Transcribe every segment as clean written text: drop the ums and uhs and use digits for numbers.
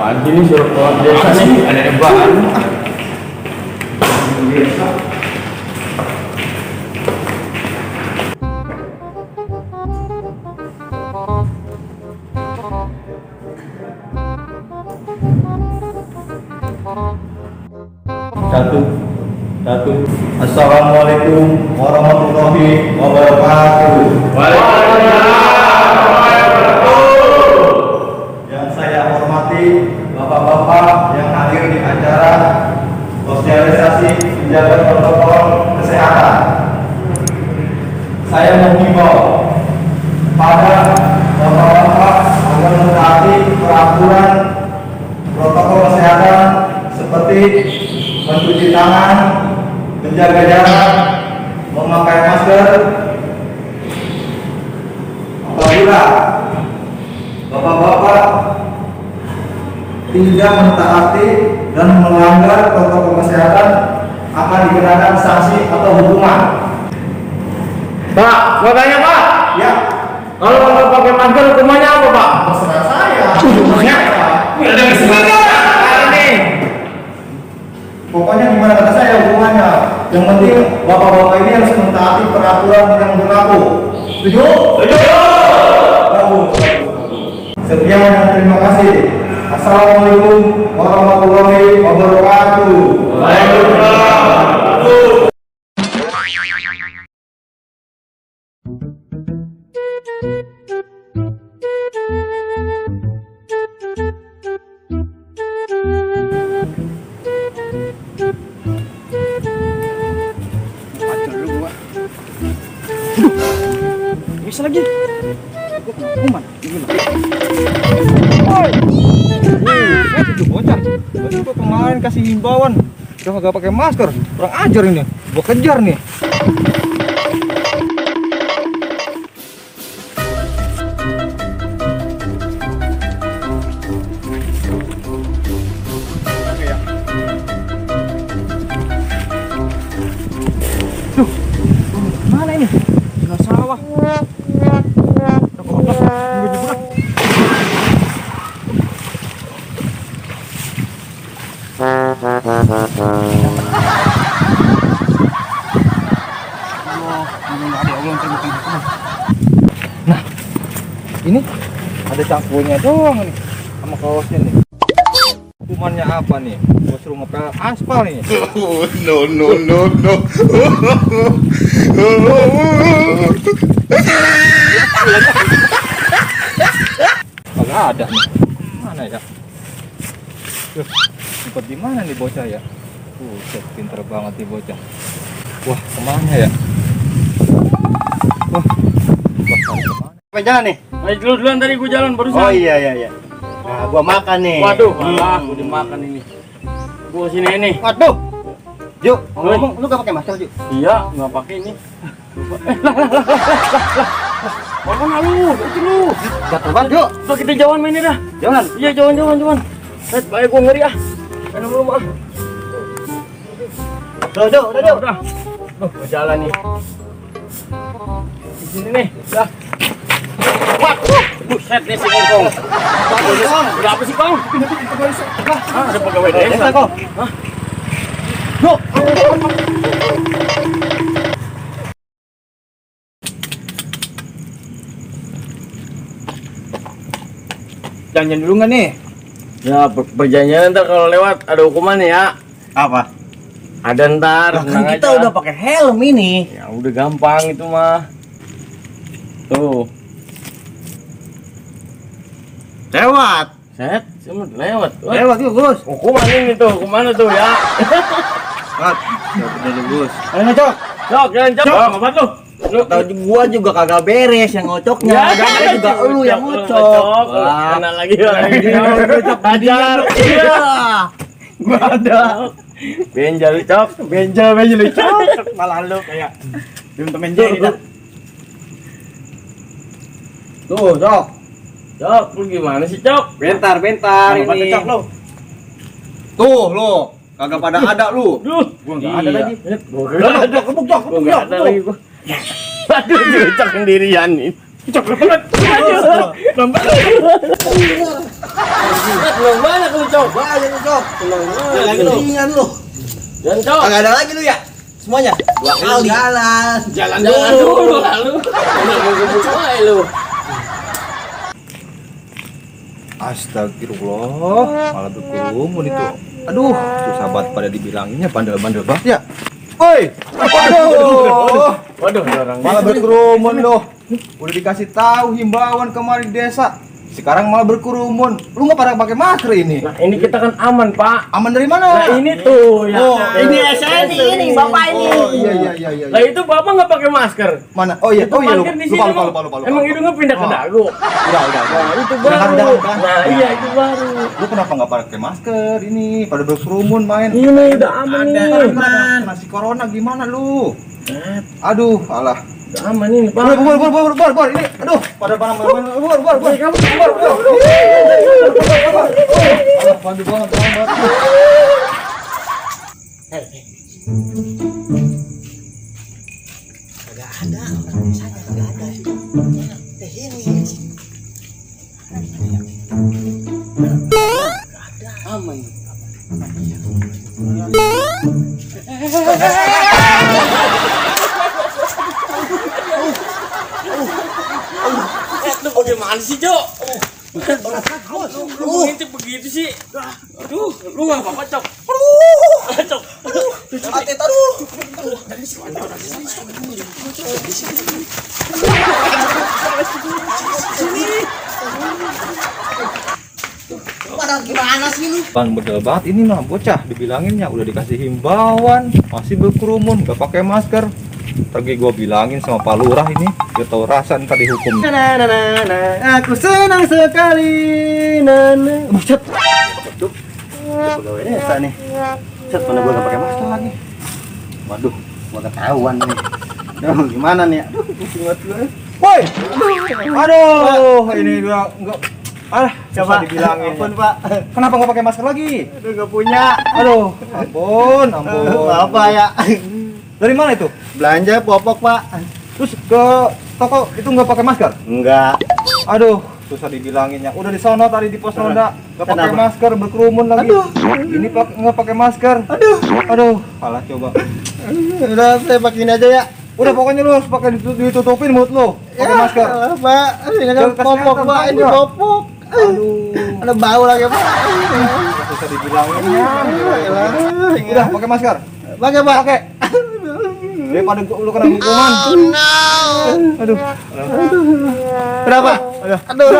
Apaan sih ini suruh keluar desa nih? Ada apaan? Satu. Assalamualaikum warahmatullahi wabarakatuh. Yang saya hormati bapak-bapak yang hadir di acara sosialisasi menjaga protokol kesehatan. Saya menghimbau pada bapak-bapak agar mentaati peraturan protokol kesehatan seperti mencuci tangan, menjaga jarak, memakai masker. Apabila bapak-bapak tidak mentaati dan melanggar protokol kesehatan, akan dikenakan sanksi atau hukuman. Pak, mau tanya Pak? Ya, Kalau nggak pakai masker hukumannya apa Pak? terserah saya. Ada kesempatan ini. Pokoknya gimana kata saya hukumannya. Yang penting bapak-bapak ini harus mentaati peraturan yang berlaku. Setuju? Setuju. Bagus. Sekian dan terima kasih. Assalamualaikum warahmatullahi wabarakatuh. Waalaikumsalam. Bisa lagi. Kuman. Saya itu bocah. Tadi gua kemarin kasih himbauan, udah kagak pakai masker. Kurang ajar ini. Gua kejar nih. Duh, mana ini? Sudah sawah. Nah, ini ada cangkulnya doang nih sama kaosnya nih. Hukumannya apa nih? Gua suruh ngepel aspal nih. No. Kagak ada nih. Mana ya? Duh, tempat di mana nih bocah ya? Pinter banget nih bocah. Wah, kemana ya? Wah, kemana? Apa jalan nih? Ayo duluan tadi gua jalan barusan. Oh iya. Nah, gua makan nih. Waduh, malah gua dimakan ini. Gua sini ini. Waduh. Juk, ngomong lu gak pakai masker, Juk? Iya, nggak pakai ini. Mana lu? Itu lu. Jatuh banget, Juk. Udah kita jalan mainnya dah. Jalan. Iya, jalan. Baik gua ngeri ah. Karena belum ah. Udah. Gua jalan nih. Di sini nih. Dah. Waduh, buset nih si Kong. Berapa sih Kong? Ada pegawai desa kok. Hah? Juk. Janjian dulu nggak nih? Ya, perjanjian ntar kalau lewat ada hukuman ya. Apa? Ada ntar. Lah, kan tenang kita aja. udah pakai helm ini. Ya udah gampang itu mah. Tuh. Lewat. Set, cuma lewat. Lewat yuk, Gus. Hukuman ini tuh, hukuman tuh ya. Mat. Ya udah lu, Gus. Ayo Cok. Cok, jalan cok. Apa lu? Lu Tahu gua juga kagak beres yang ngocoknya. Jangan juga lu yang ngocok. Wah. Kena lagi. Hajar. Iya. Gua ada. Benjal cok, benjal cok. Malah lu kayak belum temen jadi dah. Tuh, Cok. Cok, lu gimana sih cok? Bentar ini. Cok lu. Tuh, lu. Kagak pada ada lu. Duh, Gua enggak ada lagi. Gua enggak ada lagi gua. Aduh, dia cok sendirian nih. Cok banget. Aduh. Lambat. Senang banget lu, Cok. Banyak lu, Cok. Senang Lagi banget lu. ringan lu. Dan, Cok. Kagak ada lagi lu ya? Semuanya? 2 kali. Jalan. Jalan dulu lalu. Coy lu. Astagfirullah, malah berkerumun itu. Aduh, susah banget pada dibilanginnya bandel-bandel banget ya. Woi, Waduh, orang malah berkerumun loh. Udah dikasih tahu himbauan kemarin di desa. Sekarang malah berkerumun. Lu nggak pada pakai masker ini? Nah, ini kita kan aman, Pak. Aman dari mana? Nah, ini tuh ya. Oh, Ini SNI ini, Bapak ini. Oh iya. Lah itu Bapak nggak pakai masker. Mana? Oh iya, Itu lupa. parkir di sini, Lupa. Emang hidungnya pindah ke Oh. dagu. Udah. Nah, itu Udah, baru. udah. Nah, iya itu baru. Lu kenapa nggak pakai masker ini? Pada berkerumun main. Ini udah aman nih. Kena si corona gimana lu? Aduh, alah. Udah aman ini, Pak. Bor, ini. Aduh, pada main. Bor. Alah, pandu banget. Lu bagaimana sih, Cok? Lu ngintip begitu sih. Aduh, lu nggak apa-apa, Cok. Cok. Pada gimana sih lu? Bang bedel banget ini mah bocah dibilanginnya udah dikasih himbauan masih berkerumun nggak pakai masker. Pergi gua bilangin sama Pak Lurah ini dia tahu rasa ntar dihukum. Aku senang sekali. Buset. Tuh. Pegawai desa nih. Set mana gua enggak pakai masker lagi. Waduh, gua ketahuan nih. Aduh, gimana nih? Aduh, pusing banget gue. Woi, aduh, ini gua nggak. Coba dibilangin. Ampun, Pak. Kenapa nggak pakai masker lagi? Aduh, enggak punya. Aduh, ampun. Apa ya? Dari mana itu? Belanja popok, Pak. Terus ke toko itu nggak pakai masker? Enggak. Aduh, susah dibilanginnya. Udah di sono tadi di pos ronda nggak pakai Kenapa? masker berkerumun lagi. Aduh. Ini nggak pakai masker. Aduh, alah coba. Udah, saya pakai ini aja ya. Udah pokoknya lu harus pakai ditutupin mulut lu. Pakai masker. Pak. Ini kan Jaga popok, kesehatan, Pak. Pak. Ini popok. Aduh, Ada bau lagi, Pak. susah dibilanginnya. Udah pakai masker. Pakai, Pak. Pakai. Daripada lu kena hukuman. Aduh. Berapa? Aduh.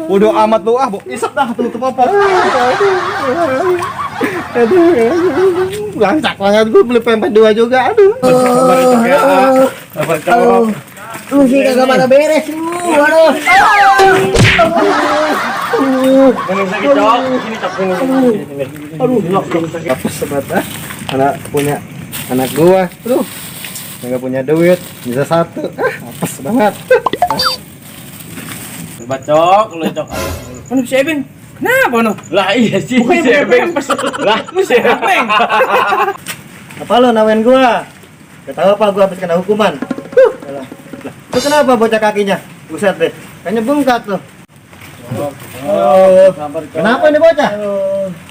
Bodoh amat lu isep dah tutup popok. Gangsak banget gue beli pempek 2 juga. Aduh. Lu sih kagak pada beres lu. Aduh. Ini sakit, Cok. Sini, Cok. Sini. Aduh, apa sobat ah? Anak gua. Aduh. Enggak punya duit, bisa 1. Apes banget. Coba, Cok. Lu, Cok. Mana si Ebeng? Kenapa, no? Lah iya sih, si Ebeng. Lah, lu si Ebeng. Apa lo nawain gua? Gak tahu apa gua habis kena hukuman. Lah, lu kenapa bocah kakinya? Buset deh. Kayaknya bengkak tuh. Kenapa ini bocah?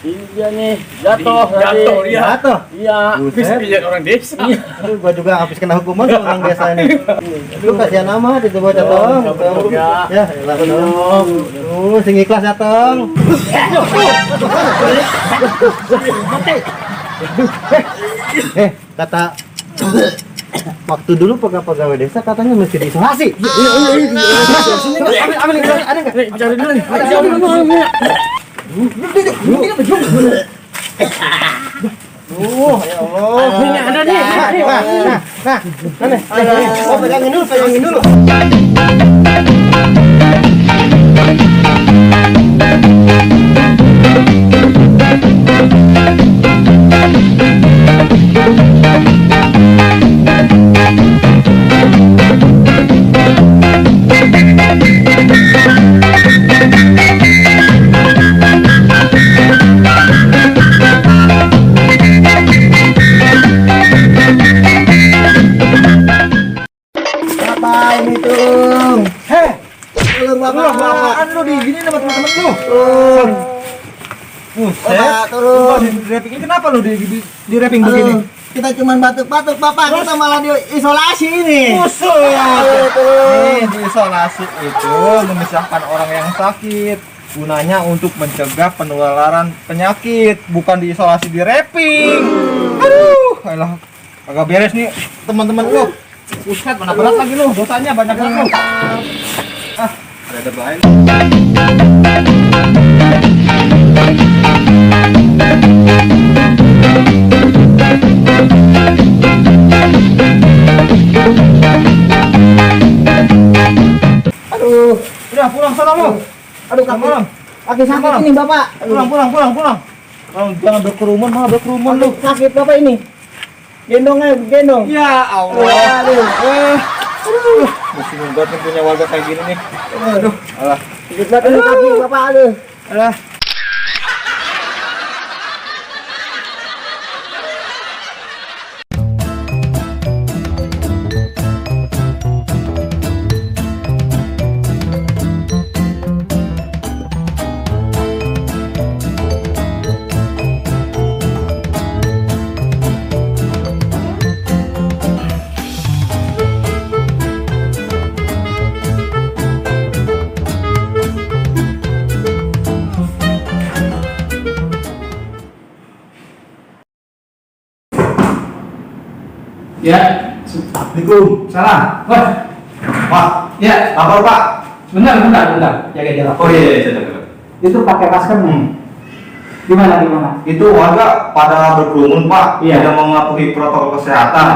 Iya nih, jatuh tadi. Jatuh. Iya. Buset. Bisa orang desa. Aduh, gua juga habis kena hukuman sama orang desa ini. Aduh, kasihan amat itu bocah tong. Tong, ya. Ya, elah tong. Aduh, sing ikhlas ya tong. Kata waktu dulu pegawai desa katanya mesti diisolasi. Ambil, ada nggak? Cari dulu nih. Cari dulu. Ya Allah. Ini ada nih. Oh, pegangin dulu. Apa ini tuh? Heh, lu apaan lu di gini sama teman-teman lu? Kenapa lu di wrapping Aduh, begini? kita cuma batuk-batuk Bapak, kita malah diisolasi ini. Musuh ya. Aduh. Nih, diisolasi itu memisahkan orang yang sakit. Gunanya untuk mencegah penularan penyakit, bukan diisolasi di wrapping. Aduh, alah, agak beres nih teman-teman lu. Buset, mana berat lagi lu, dosanya banyak banget lu. Ah, ada bahan. Aduh, Udah pulang sana lu. aduh kaki. Pulang. Kaki sakit ini Bapak. Aduh, Pulang. Jangan berkerumun, malah berkerumun lu. sakit Bapak ini. Gendong aja, gendong. Ya Allah. Aduh. Musim banget nih punya warga kayak gini nih. Aduh, alah. Sakit banget ini kaki Bapak, aduh. Alah. Ya, Assalamualaikum. Salam. Wah, Pak. Ya, lapor Pak. Bentar. Jaga jarak. Oh iya. Itu pakai masker nih. Gimana? Itu warga pada berkerumun Pak, Iya. tidak mematuhi protokol kesehatan.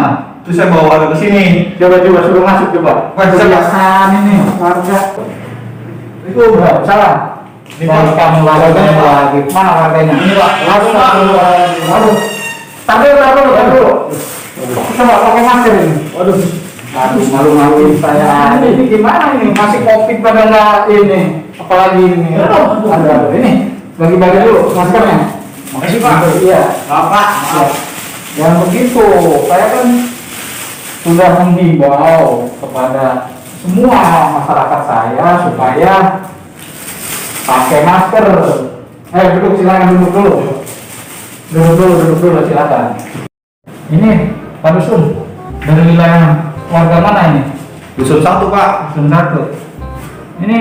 Terus saya bawa warga ke sini. Coba suruh masuk coba. Wah, saya Kebiasaan ini warga. Itu salah. Ini Pak. Kamu warganya lagi. Mana warganya? Ini Pak. Langsung Waduh. Taruh dulu. Coba pakai masker ini. Waduh. Malu-maluin saya. Ini gimana ini? Masih COVID pada nggak ini? Apalagi ini? Ada ini. Bagi-bagi dulu maskernya. Makasih Pak. Iya. Bapak. Yang begitu, saya kan sudah menghimbau kepada semua masyarakat saya supaya pakai masker. Duduk silakan duduk dulu. Duduk dulu silakan. Ini Pak Dusun dari wilayah warga mana ini? Dusun 1 Pak. Dusun 1. Ini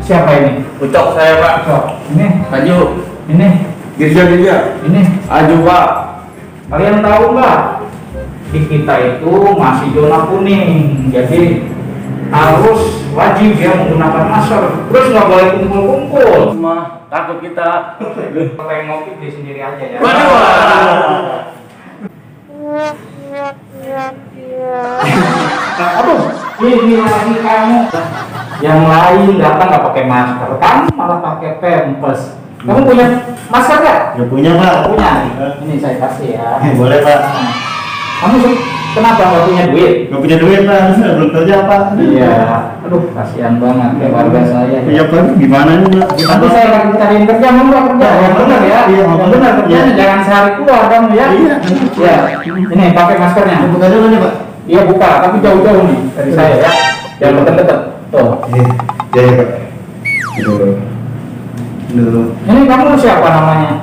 siapa ini? Ucok saya Pak. So, ini, Maju. ini, Girja. ini. Aju Pak. Kalian tahu nggak? Di kita itu masih zona kuning, jadi harus wajib ya menggunakan masker. Terus nggak boleh kumpul-kumpul. Mah, takut kita. Pakai ngopi di sendiri aja ya. Waduh. Aduh, ini lagi kamu. Yang lain datang nggak pakai masker, kamu malah pakai pampers. Kamu punya masker nggak? Ya punya Pak. Punya. Ini saya kasih ya. Boleh Pak. Kamu kenapa nggak punya duit? Gak punya duit Pak. Saya belum kerja Pak. Iya. Aduh, kasihan banget ya warga saya. Punya Pak gimana nih Pak? Nanti saya akan cariin kerja, mau nggak kerja? Yang benar ya. Iya, Yang benar kerjanya, iya. jangan sehari keluar kamu ya. Iya. Iya. Ini pakai maskernya. Buka dulu nih Pak. Iya buka, tapi jauh-jauh nih dari saya ya. Jangan deket-deket. Tuh. Iya Pak. Dulu. Ini kamu siapa namanya?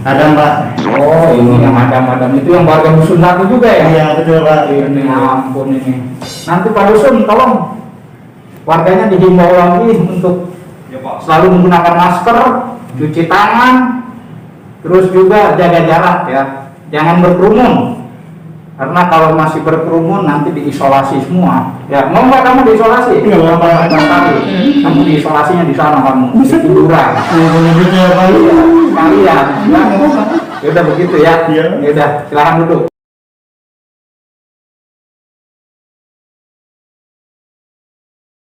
Adam Pak. Oh, ini yang madam-madam itu yang warga dusun satu juga ya? Iya betul Pak. Ini ampun ini. Nanti Pak Dusun tolong warganya dihimbau lagi untuk Ya Pak. selalu menggunakan masker, cuci tangan, terus juga jaga jarak ya. Jangan berkerumun. Karena kalau masih berkerumun nanti diisolasi semua. Ya, mau nggak kamu diisolasi? Nggak apa-apa. Kamu diisolasinya di sana kamu. Di tiduran. Punya Pak. Sekalian. Ya udah begitu ya. Iya. Ya udah, silakan duduk.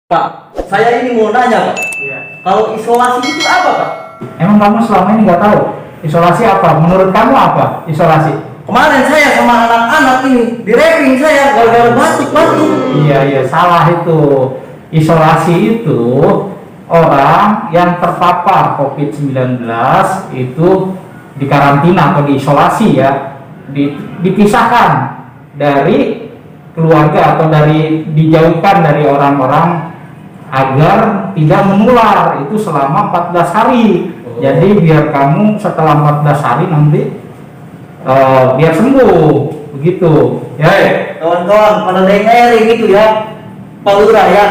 Pak, saya ini mau nanya Pak, Iya. kalau isolasi itu apa Pak? Emang kamu selama ini nggak tahu isolasi apa? Menurut kamu apa isolasi? Kemarin saya sama anak-anak ini di rapping saya gara-gara batuk-batuk. Iya, salah itu. Isolasi itu orang yang terpapar COVID-19 itu dikarantina atau diisolasi ya, dipisahkan dari keluarga atau dijauhkan dari orang-orang agar tidak menular itu selama 14 hari. Jadi biar kamu setelah 14 hari nanti biar sembuh begitu ya. Kawan-kawan pada dengar gitu ya, Pak Lurah ya,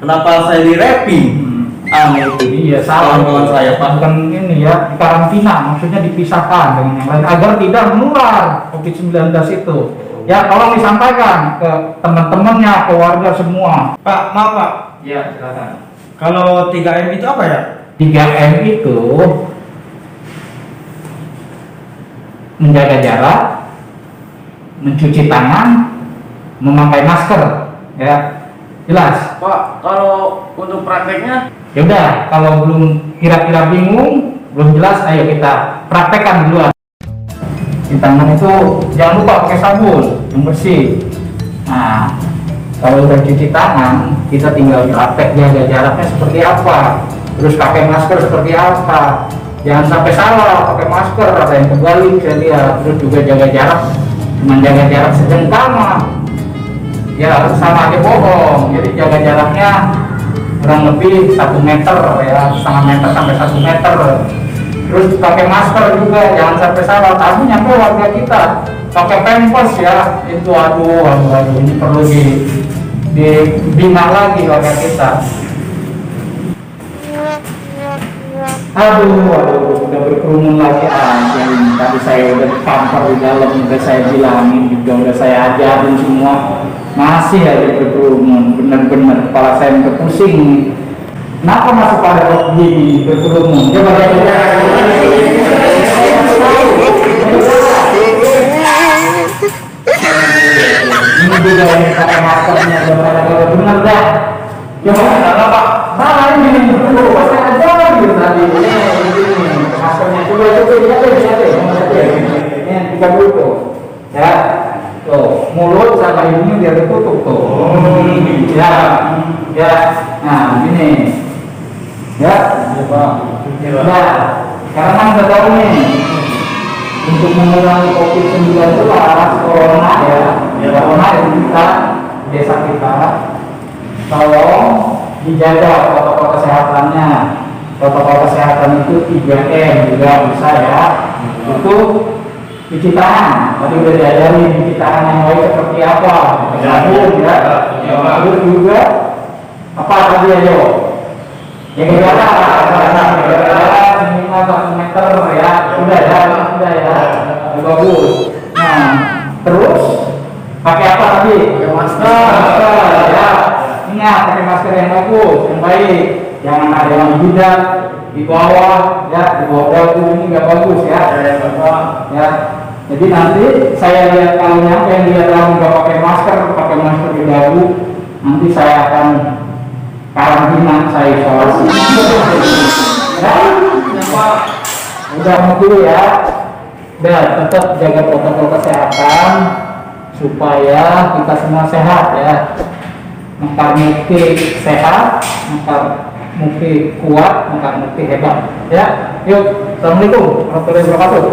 kenapa saya di rapping? Itu dia salah Kawan-kawan saya, Pak. bukan ini ya, karantina, maksudnya dipisahkan dengan yang lain agar tidak menular COVID-19 itu. Ya, tolong disampaikan ke teman-temannya, ke warga semua. Pak, maaf Pak. Ya, silakan. Kalau 3M itu apa ya? 3M itu menjaga jarak, mencuci tangan, memakai masker, ya. Jelas. Pak, kalau untuk prakteknya Ya udah, kalau belum kira-kira bingung, belum jelas, ayo kita praktekkan duluan. Di tangan itu jangan lupa pakai sabun yang bersih. Nah, kalau udah cuci tangan, kita tinggal praktek jaga jaraknya seperti apa, terus pakai masker seperti apa. Jangan sampai salah pakai masker, ada yang kebalik saya lihat. Terus juga jaga jarak, cuma jaga jarak sejengkal, ya sama aja bohong. Jadi jaga jaraknya kurang lebih 1 meter ya, setengah meter sampai 1 meter. Terus pakai masker juga, jangan sampai salah. Tadi nyampe warga kita pakai pampers ya, itu aduh, ini perlu dibina lagi warga kita. Aduh, udah berkerumun lagi aja ini. Tadi saya udah pampar di dalam, udah saya bilangin juga, udah saya ajarin semua. Masih aja berkerumun, bener-bener kepala saya udah pusing nih. Kenapa masih pada begini berkerumun? Coba lihat. Ini juga yang pakai maskernya, bener dah. Coba salah Pak, salah ini dulu, saya ajarin gitu tadi. Ini maskernya, coba lihat, ini 3 dulu tuh, ya. Tuh, mulut sama hidungnya biar ditutup tuh. Ya, ya. Nah, ini. Ya. Ya. Karena kan udah tahu nih, untuk mengurangi COVID-19 corona ya, corona itu kita, desa kita, tolong dijaga protokol kesehatannya. Protokol kesehatan itu 3M juga bisa ya. Itu cuci tangan, tadi udah diajarin cuci tangan yang baik seperti apa, sabun ya, terus juga apa tadi ayo, jaga jarak minimal 1 meter ya, sudah ya, bagus. Nah, terus pakai apa tadi? Pakai masker ya, ingat pakai masker yang bagus, yang baik, jangan ada yang jidat di bawah ya, di bawah dagu ini nggak bagus ya. Ya, jadi nanti saya lihat kalau nyampe yang dia tahu nggak pakai masker di dagu, nanti saya akan karantina, saya isolasi. Ya, udah dulu ya. Dan tetap jaga protokol kesehatan supaya kita semua sehat ya. Maka mukti sehat, maka mukti kuat, maka mukti hebat. Ya, yuk, assalamualaikum warahmatullahi wabarakatuh.